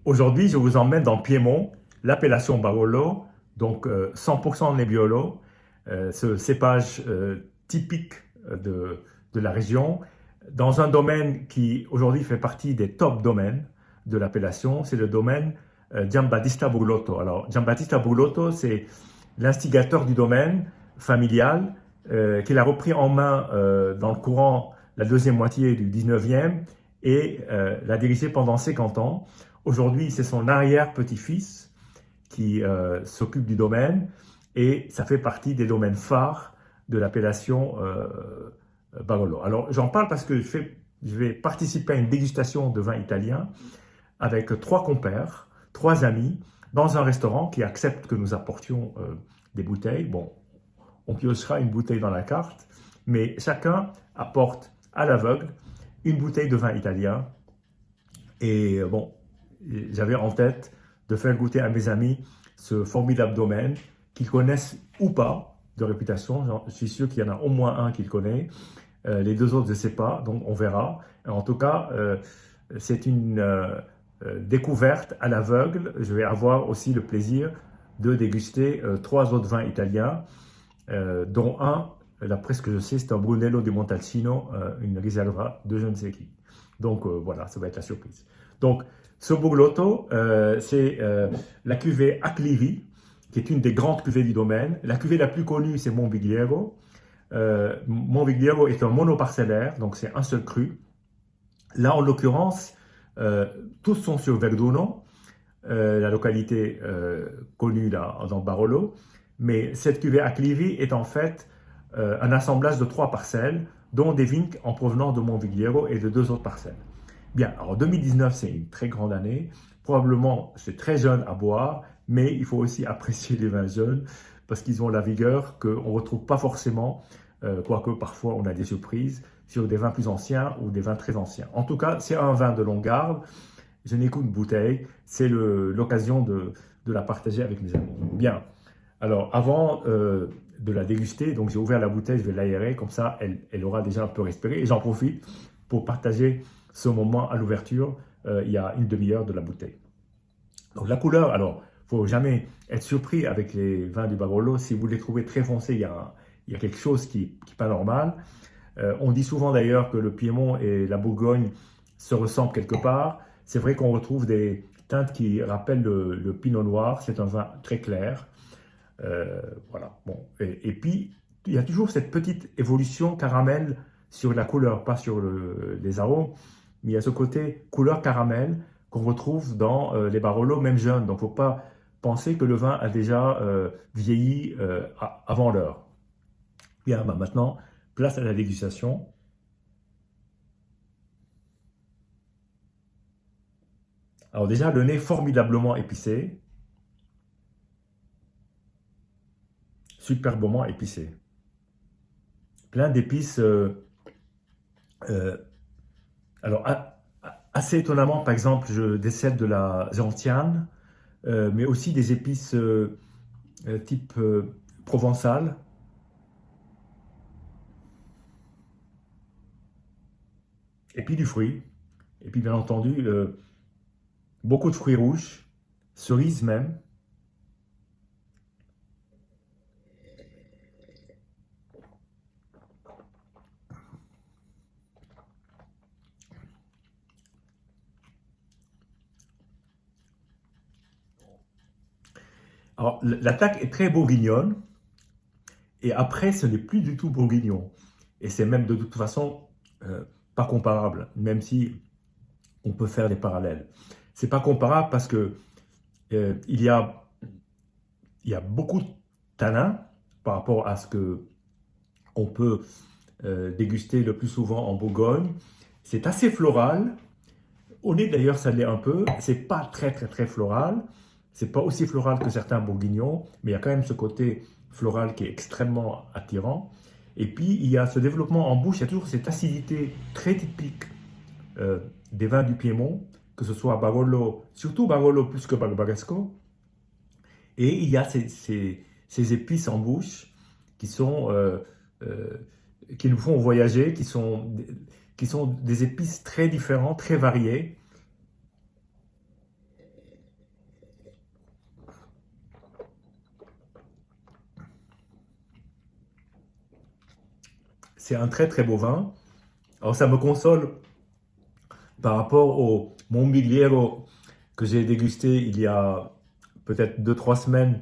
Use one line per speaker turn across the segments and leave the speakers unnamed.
Aujourd'hui, je vous emmène dans Piémont, l'appellation Barolo, donc 100% Nebbiolo, ce cépage typique de la région, dans un domaine qui aujourd'hui fait partie des top domaines de l'appellation, c'est le domaine Giambattista Brulotto. Alors, Giambattista Brulotto, c'est l'instigateur du domaine familial qu'il a repris en main dans le courant la deuxième moitié du 19e et l'a dirigé pendant 50 ans. Aujourd'hui, c'est son arrière-petit-fils qui s'occupe du domaine et ça fait partie des domaines phares de l'appellation Barolo. Alors, j'en parle parce que je vais participer à une dégustation de vin italien avec trois compères, trois amis, dans un restaurant qui accepte que nous apportions des bouteilles. Bon, on piochera une bouteille dans la carte, mais chacun apporte à l'aveugle une bouteille de vin italien. Et bon, j'avais en tête de faire goûter à mes amis ce formidable domaine qu'ils connaissent ou pas de réputation. Je suis sûr qu'il y en a au moins un qui le connaît. Les deux autres, je ne sais pas, donc on verra. En tout cas, c'est une découverte à l'aveugle. Je vais avoir aussi le plaisir de déguster trois autres vins italiens, dont un, d'après ce que je sais, c'est un Brunello di Montalcino, une riserva de je ne sais qui. Donc voilà, ça va être la surprise. Donc, ce Brulotto, c'est la cuvée Acclivi, qui est une des grandes cuvées du domaine. La cuvée la plus connue, c'est Monvigliero. Monvigliero est un monoparcellaire, donc c'est un seul cru. Là, en l'occurrence, tous sont sur Verduno, la localité connue là, dans Barolo. Mais cette cuvée Acclivi est en fait un assemblage de trois parcelles, dont des vignes en provenance de Monvigliero et de deux autres parcelles. Bien, alors 2019, c'est une très grande année. Probablement, c'est très jeune à boire, mais il faut aussi apprécier les vins jeunes parce qu'ils ont la vigueur qu'on ne retrouve pas forcément, quoique parfois on a des surprises, sur des vins plus anciens ou des vins très anciens. En tout cas, c'est un vin de longue garde. Je n'ai qu'une bouteille. C'est l'occasion de la partager avec mes amis. Bien. Alors, avant de la déguster, donc j'ai ouvert la bouteille, je vais l'aérer, comme ça, elle aura déjà un peu respiré. Et j'en profite pour partager ce moment à l'ouverture, il y a une demi-heure de la bouteille. Donc la couleur, alors, il ne faut jamais être surpris avec les vins du Barolo. Si vous les trouvez très foncés, il y a quelque chose qui n'est pas normal. On dit souvent d'ailleurs que le Piémont et la Bourgogne se ressemblent quelque part. C'est vrai qu'on retrouve des teintes qui rappellent le Pinot Noir. C'est un vin très clair. Voilà. Bon. Et puis, il y a toujours cette petite évolution caramel sur la couleur, pas sur les arômes, mais il y a ce côté couleur caramel qu'on retrouve dans les Barolo, même jeunes. Donc, il ne faut pas penser que le vin a déjà vieilli avant l'heure. Bien, bah maintenant, place à la dégustation. Alors déjà, le nez formidablement épicé, superbement épicé. Plein d'épices. Euh, alors, assez étonnamment, par exemple, je décèle de la gentiane, mais aussi des épices type provençal. Et puis du fruit. Et puis bien entendu, beaucoup de fruits rouges, cerises même. Alors, l'attaque est très bourguignonne, et après, ce n'est plus du tout bourguignon. Et c'est même de toute façon pas comparable, même si on peut faire des parallèles. C'est pas comparable parce que il y a, il y a beaucoup de tanins par rapport à ce que on peut déguster le plus souvent en Bourgogne. C'est assez floral. Au nez d'ailleurs, ça l'est un peu. C'est pas très très très floral. C'est pas aussi floral que certains bourguignons, mais il y a quand même ce côté floral qui est extrêmement attirant. Et puis il y a ce développement en bouche. Il y a toujours cette acidité très typique des vins du Piémont, que ce soit Barolo, surtout Barolo plus que Barbaresco. Et il y a ces épices en bouche qui sont euh, qui nous font voyager, qui sont des épices très différents, très variées. c'est un très très beau vin. Alors ça me console par rapport au Montbigliero que j'ai dégusté il y a peut-être 2-3 semaines,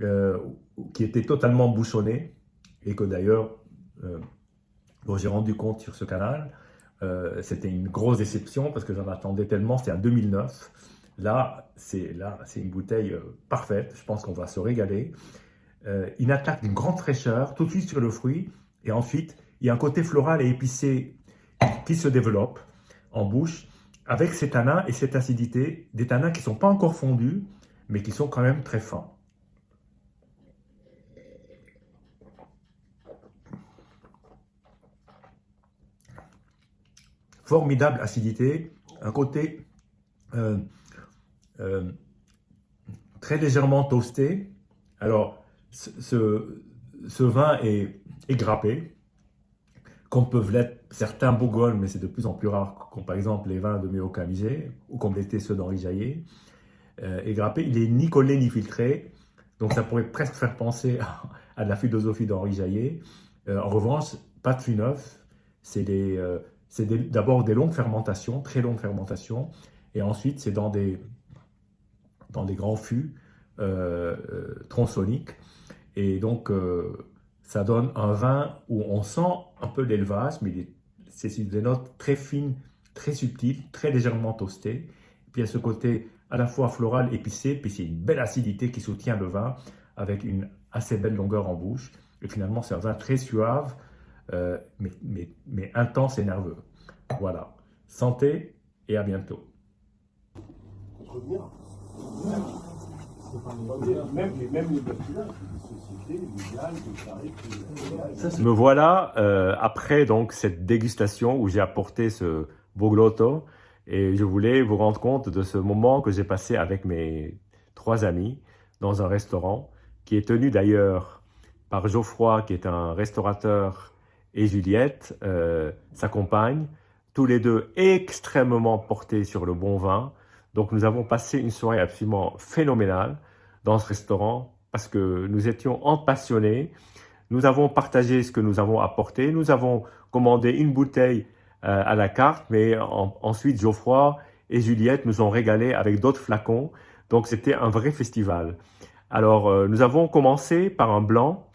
euh, qui était totalement bouchonné et que d'ailleurs, dont j'ai rendu compte sur ce canal. C'était une grosse déception parce que j'en attendais tellement, c'était en 2009. C'est une bouteille parfaite, je pense qu'on va se régaler. Une attaque d'une grande fraîcheur, tout de suite sur le fruit, et ensuite, il y a un côté floral et épicé qui se développe en bouche, avec ces tanins et cette acidité, des tanins qui ne sont pas encore fondus, mais qui sont quand même très fins. Formidable acidité, un côté euh, euh, très légèrement toasté. Alors, ce vin est grappé, comme peuvent l'être certains Bourgognes, mais c'est de plus en plus rare, comme par exemple les vins de Méo Camisé, ou comme l'étaient ceux d'Henri Jaillet. Est grappé, il est ni collé ni filtré, donc ça pourrait presque faire penser à de la philosophie d'Henri Jaillet. En revanche, pas de fût neuf, c'est d'abord des longues fermentations, très longues fermentations, et ensuite c'est dans des grands fûts tronçonniques, et donc ça donne un vin où on sent un peu l'élevage, mais c'est des notes très fines, très subtiles, très légèrement toastées. Puis il y a ce côté à la fois floral, épicé, puis c'est une belle acidité qui soutient le vin avec une assez belle longueur en bouche. Et finalement, c'est un vin très suave, mais intense et nerveux. Voilà. Santé et à bientôt. Même les bâtiments, des sociétés légales, déclarées. Me voilà après donc cette dégustation où j'ai apporté ce Boglotto, et je voulais vous rendre compte de ce moment que j'ai passé avec mes 3 amis dans un restaurant qui est tenu d'ailleurs par Geoffroy, qui est un restaurateur, et Juliette, sa compagne, tous les deux extrêmement portés sur le bon vin. Donc nous avons passé une soirée absolument phénoménale dans ce restaurant parce que nous étions passionnés. Nous avons partagé ce que nous avons apporté. Nous avons commandé une bouteille à la carte, mais ensuite Geoffroy et Juliette nous ont régalé avec d'autres flacons. Donc c'était un vrai festival. Alors nous avons commencé par un blanc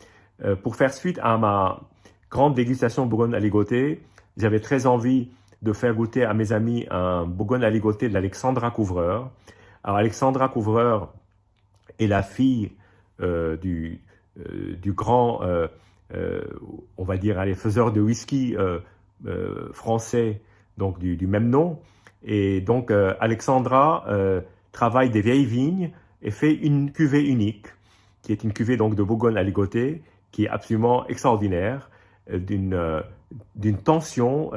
pour faire suite à ma grande dégustation Bourgogne-Aligoté. J'avais très envie de faire goûter à mes amis un Bourgogne-Aligoté de l'Alexandra Couvreur. Alors Alexandra Couvreur est la fille du grand, on va dire, faiseur de whisky français, donc du même nom. Et donc Alexandra travaille des vieilles vignes et fait une cuvée unique, qui est une cuvée donc de Bourgogne-Aligoté, qui est absolument extraordinaire, d'une tension,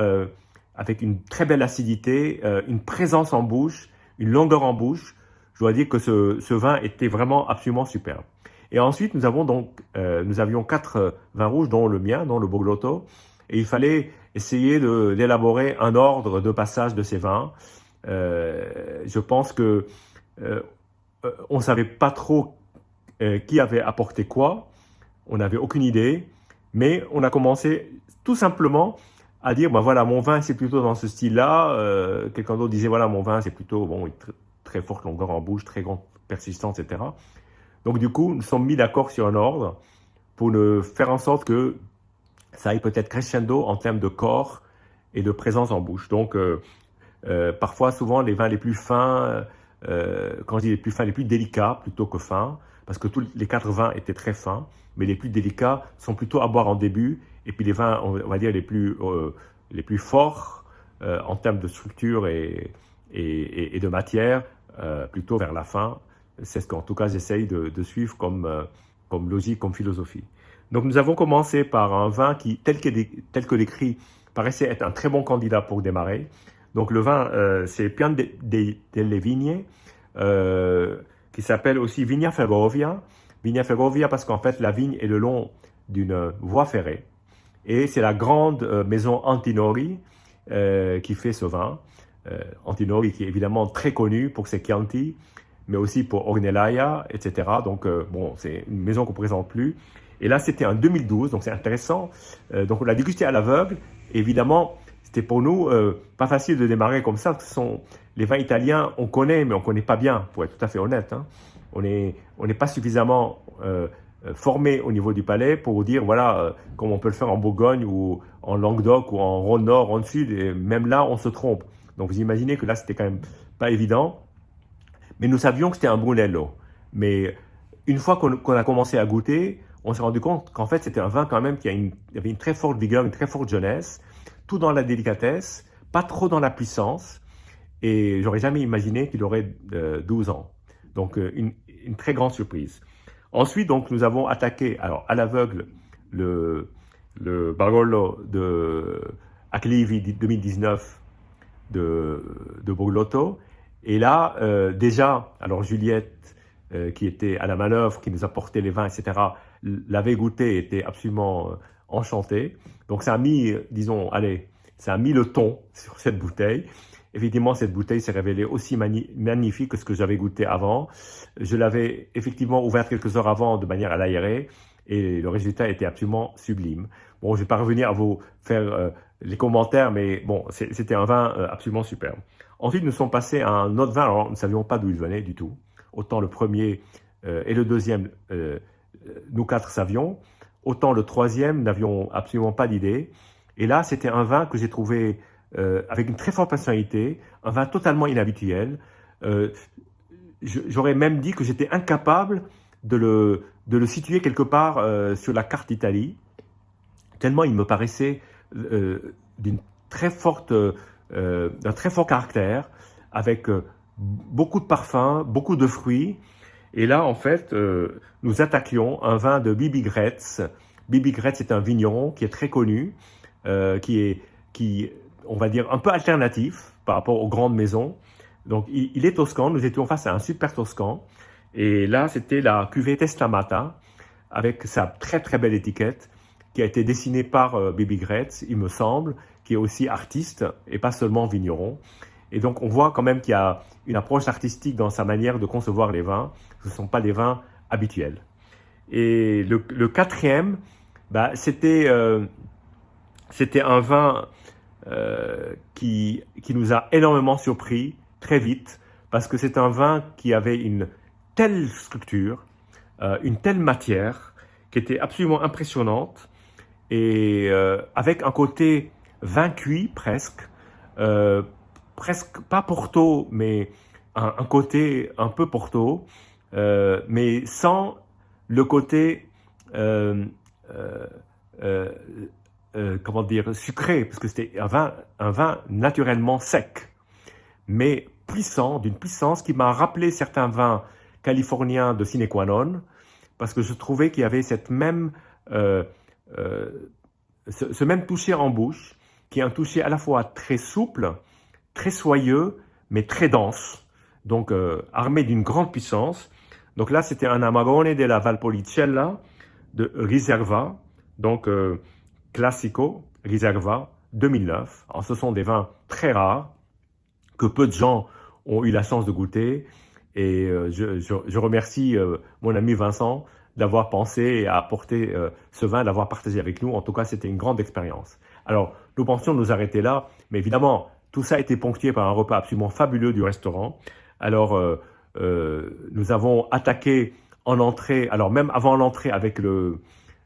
avec une très belle acidité, une présence en bouche, une longueur en bouche. Je dois dire que ce vin était vraiment absolument superbe. Et ensuite, nous avions 4 vins rouges, dont le mien, dont le Boglotto, et il fallait essayer d'élaborer un ordre de passage de ces vins. Je pense que on ne savait pas trop qui avait apporté quoi, on n'avait aucune idée, mais on a commencé tout simplement à dire, ben voilà, mon vin c'est plutôt dans ce style-là. Quelqu'un d'autre disait, voilà, mon vin c'est plutôt très forte longueur en bouche, très grande persistance, etc. Donc du coup, nous sommes mis d'accord sur un ordre pour faire en sorte que ça aille peut-être crescendo en termes de corps et de présence en bouche. Donc parfois, souvent, les vins les plus fins, quand je dis les plus fins, les plus délicats plutôt que fins, parce que tous les 4 vins étaient très fins, mais les plus délicats sont plutôt à boire en début, et puis les vins, on va dire, les plus forts en termes de structure et de matière, plutôt vers la fin. C'est ce qu'en tout cas j'essaye de suivre comme logique, comme philosophie. Donc nous avons commencé par un vin qui, tel que décrit, paraissait être un très bon candidat pour démarrer. Donc le vin, c'est Pian delle Vigne, qui s'appelle aussi Vigna Ferrovia. Vigna Ferrovia parce qu'en fait la vigne est le long d'une voie ferrée. Et c'est la grande maison Antinori qui fait ce vin. Antinori qui est évidemment très connu pour ses Chianti, mais aussi pour Ornellaia, etc. Donc bon, c'est une maison qu'on ne présente plus. Et là, c'était en 2012, donc c'est intéressant. Donc on l'a dégusté à l'aveugle. Évidemment, c'était pour nous pas facile de démarrer comme ça, parce que les vins italiens, on connaît, mais on ne connaît pas bien, pour être tout à fait honnête. Hein. On n'est pas suffisamment formé au niveau du palais pour dire, voilà, comme on peut le faire en Bourgogne ou en Languedoc ou en Rhône-Nord, Rhône-Sud, et même là, on se trompe. Donc vous imaginez que là, c'était quand même pas évident. Mais nous savions que c'était un Brunello. Mais une fois qu'on a commencé à goûter, on s'est rendu compte qu'en fait, c'était un vin quand même qui avait une très forte vigueur, une très forte jeunesse, tout dans la délicatesse, pas trop dans la puissance. Et j'aurais jamais imaginé qu'il aurait 12 ans. Donc, une très grande surprise. Ensuite, donc, nous avons attaqué, alors, à l'aveugle, le Barolo de Acclivi 2019 de Brulotto. Et là, déjà, alors Juliette, qui était à la manœuvre, qui nous apportait les vins, etc., l'avait goûté, était absolument enchantée. Donc ça a mis, disons, allez, ça a mis le ton sur cette bouteille. Effectivement, cette bouteille s'est révélée aussi magnifique que ce que j'avais goûté avant. Je l'avais effectivement ouverte quelques heures avant de manière à l'aérer et le résultat était absolument sublime. Bon, je ne vais pas revenir à vous faire les commentaires, mais bon, c'était un vin absolument superbe. Ensuite, nous sommes passés à un autre vin, alors nous ne savions pas d'où il venait du tout. Autant le premier et le deuxième, nous quatre savions. Autant le troisième, n'avions absolument pas d'idée. Et là, c'était un vin que j'ai trouvé avec une très forte personnalité, un vin totalement inhabituel. J'aurais même dit que j'étais incapable de le situer quelque part sur la carte d'Italie, tellement il me paraissait d'un très fort caractère, avec beaucoup de parfums, beaucoup de fruits. Et là, en fait, nous attaquions un vin de Bibi Gretz. Bibi Gretz est un vigneron qui est très connu, qui on va dire, un peu alternatif par rapport aux grandes maisons. Donc, il est toscan. Nous étions face à un super toscan. Et là, c'était la cuvée Testamata, avec sa très très belle étiquette, qui a été dessinée par Bibi Gretz, il me semble, qui est aussi artiste et pas seulement vigneron. Et donc, on voit quand même qu'il y a une approche artistique dans sa manière de concevoir les vins. Ce ne sont pas des vins habituels. Et le quatrième, bah, c'était un vin qui nous a énormément surpris très vite, parce que c'est un vin qui avait une telle structure, une telle matière, qui était absolument impressionnante, et avec un côté vin cuit presque pas Porto, mais un côté un peu Porto, mais sans le côté comment dire, sucré, parce que c'était un vin naturellement sec, mais puissant, d'une puissance qui m'a rappelé certains vins californiens de sine qua non, parce que je trouvais qu'il y avait ce même toucher en bouche, qui est un toucher à la fois très souple, très soyeux, mais très dense, donc armé d'une grande puissance. Donc là, c'était un Amarone della Valpolicella de Riserva, donc Classico Riserva 2009. Alors, ce sont des vins très rares, que peu de gens ont eu la chance de goûter, et je remercie mon ami Vincent d'avoir pensé et à apporter ce vin, d'avoir partagé avec nous. En tout cas, c'était une grande expérience. Alors, nous pensions nous arrêter là, mais évidemment, tout ça a été ponctué par un repas absolument fabuleux du restaurant. Alors, nous avons attaqué en entrée, alors même avant l'entrée avec le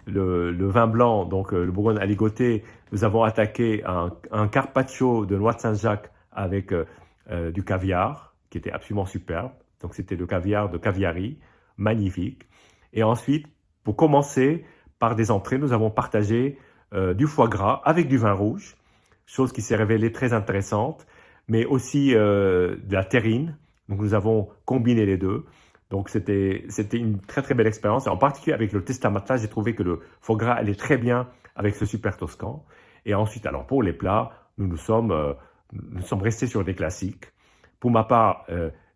vin blanc, donc le Bourgogne aligoté, nous avons attaqué un carpaccio de noix de Saint-Jacques avec du caviar, qui était absolument superbe. Donc c'était le caviar de Caviari, magnifique. Et ensuite, pour commencer par des entrées, nous avons partagé du foie gras avec du vin rouge, chose qui s'est révélée très intéressante, mais aussi de la terrine. Donc nous avons combiné les deux. Donc c'était une très très belle expérience. En particulier avec le Testamata, j'ai trouvé que le foie gras allait très bien avec ce super toscan. Et ensuite, alors pour les plats, nous sommes restés sur des classiques. Pour ma part,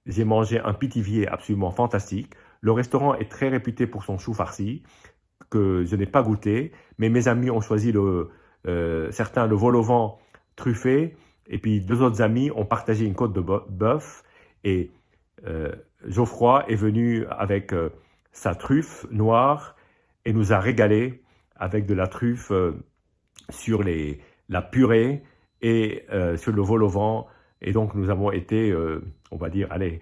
j'ai mangé un pitivier absolument fantastique. Le restaurant est très réputé pour son chou farci, que je n'ai pas goûté, mais mes amis ont choisi certains le vol au vent truffé, et puis deux autres amis ont partagé une côte de bœuf, et Geoffroy est venu avec sa truffe noire et nous a régalé avec de la truffe sur la purée et sur le vol au vent. Et donc nous avons été, on va dire, allez,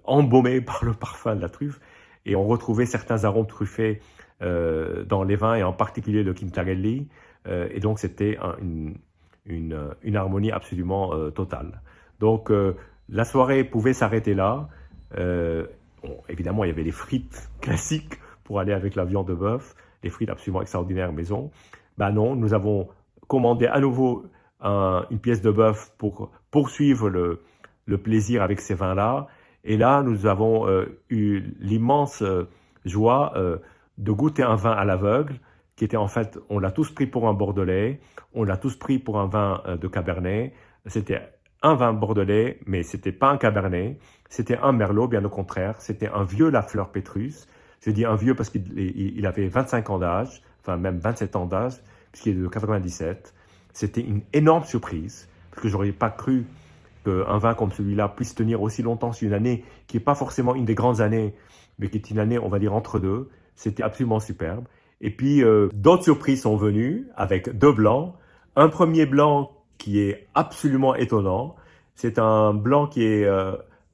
embaumés par le parfum de la truffe. Et on retrouvait certains arômes truffés dans les vins, et en particulier le Quintarelli. Et donc c'était une harmonie absolument totale. Donc la soirée pouvait s'arrêter là. Bon, évidemment, il y avait les frites classiques pour aller avec la viande de bœuf, des frites absolument extraordinaires maison. Ben non, nous avons commandé à nouveau une pièce de bœuf pour poursuivre le plaisir avec ces vins-là. Et là, nous avons eu l'immense joie de goûter un vin à l'aveugle, qui était en fait, on l'a tous pris pour un bordelais, on l'a tous pris pour un vin de cabernet. C'était un vin bordelais, mais c'était pas un cabernet, c'était un merlot, bien au contraire, c'était un vieux Lafleur Pétrus. Je dis un vieux parce qu'il avait 25 ans d'âge, enfin même 27 ans d'âge, puisqu'il est de 97. C'était une énorme surprise, parce que j'aurais pas cru qu'un vin comme celui-là puisse tenir aussi longtemps sur une année qui n'est pas forcément une des grandes années, mais qui est une année, on va dire, entre deux. C'était absolument superbe. Et puis, d'autres surprises sont venues avec deux blancs. Un premier blanc qui est absolument étonnant. C'est un blanc qui est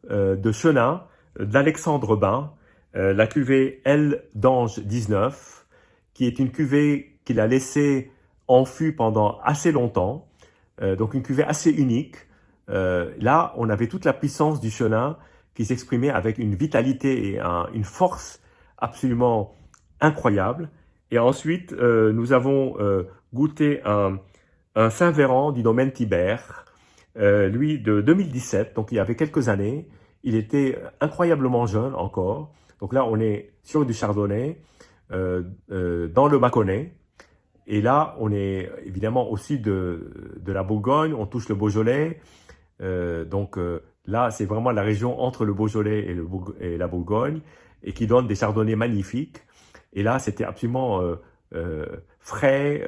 de Chenin, d'Alexandre Bain, la cuvée L d'Ange 19, qui est une cuvée qu'il a laissée en fût pendant assez longtemps. Donc une cuvée assez unique. Là, on avait toute la puissance du Chenin qui s'exprimait avec une vitalité et une force absolument incroyable. Et ensuite, nous avons goûté un Saint-Véran du domaine Thibert, lui de 2017, donc il y avait quelques années. Il était incroyablement jeune encore. Donc là, on est sur du Chardonnay, dans le Mâconnais. Et là, on est évidemment au sud de la Bourgogne, on touche le Beaujolais. Là, c'est vraiment la région entre le Beaujolais et la Bourgogne, et qui donne des chardonnays magnifiques. Et là, c'était absolument frais,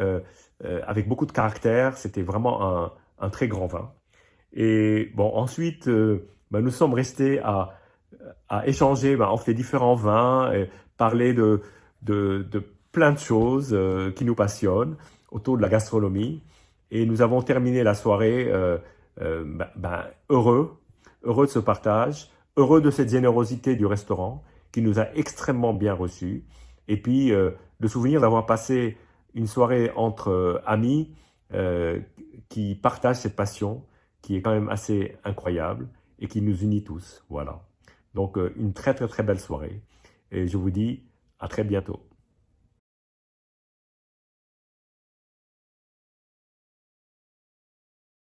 avec beaucoup de caractère. C'était vraiment un très grand vin. Et bon, ensuite, nous sommes restés à échanger entre les différents vins, et parler de plein de choses qui nous passionnent autour de la gastronomie. Et nous avons terminé la soirée heureux de ce partage, heureux de cette générosité du restaurant qui nous a extrêmement bien reçus. Et puis, le souvenir d'avoir passé une soirée entre amis qui partagent cette passion qui est quand même assez incroyable et qui nous unit tous. Voilà. Donc, une très très très belle soirée. Et je vous dis à très bientôt.